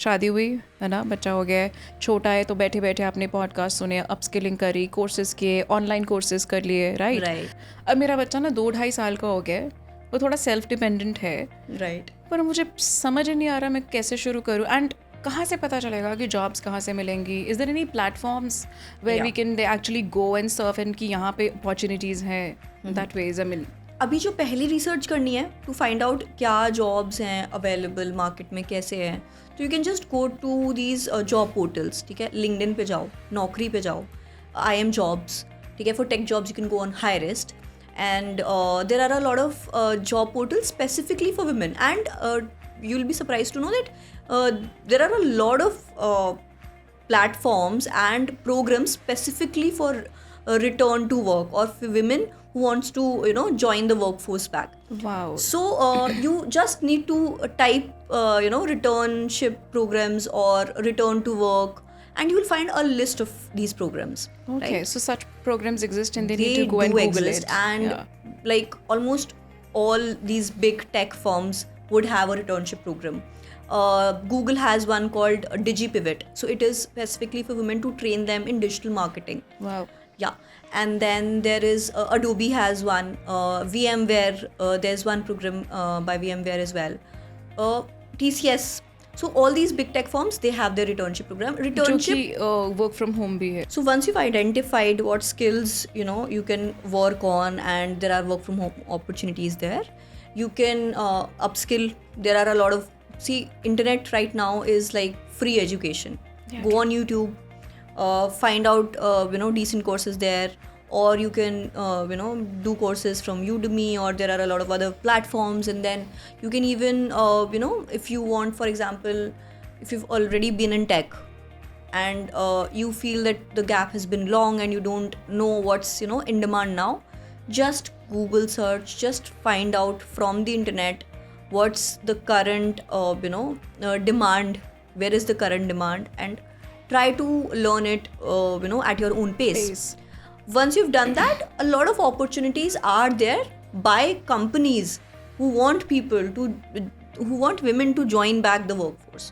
शादी हुई है ना, बच्चा हो गया है, छोटा है तो बैठे बैठे आपने पॉडकास्ट सुने, अपस्किलिंग करी, कोर्सेज किए, ऑनलाइन कोर्सेज कर लिए, राइट। अब मेरा बच्चा ना 2-2.5 साल का हो गया है, वो थोड़ा सेल्फ डिपेंडेंट है, राइट। पर मुझे समझ ही नहीं आ रहा मैं कैसे शुरू करूँ, एंड कहाँ से पता चलेगा कि जॉब्स कहाँ से मिलेंगी? Is there any platforms where we can they actually go and surf and कि यहाँ पे अपॉर्चुनिटीज़ हैं दैट वेज? आई मीन अभी जो पहली रिसर्च करनी है टू फाइंड आउट क्या जॉब्स हैं अवेलेबल मार्केट में, कैसे हैं, तो you can just go to these job portals. ठीक है, लिंक्डइन पे जाओ, नौकरी पे जाओ, आई एम जॉब्स। ठीक है, for tech jobs you can go on Hirist, and there are a lot of job portals specifically for women, and you'll be surprised to know that there are a lot of platforms and programs specifically for return to work or for women who wants to join the workforce back. Wow. So you just need to type returnship programs or return to work, and you will find a list of these programs. Okay, right? so such programs exist and they need They to go and do Google exist, it. and Yeah. like almost all these big tech firms would have a returnship program. Google has one called DigiPivot, so it is specifically for women to train them in digital marketing. Wow. Yeah, and then there is Adobe has one, VMware, there's one program by VMware as well, TCS. So all these big tech firms, they have their returnship program. जो Returnship. कि work from home भी है। So once you've identified what skills you can work on, and there are work from home opportunities there, you can upskill. There are a lot of, internet right now is like free education. Yeah, Go on YouTube, find out decent courses there, or you can do courses from Udemy, or there are a lot of other platforms. And then you can even if you want, for example, if you've already been in tech and you feel that the gap has been long and you don't know what's in demand now, just Google search, just find out from the internet what's the current demand, where is the current demand, and try to learn it at your own pace. Once you've done that, a lot of opportunities are there by companies who want women to join back the workforce.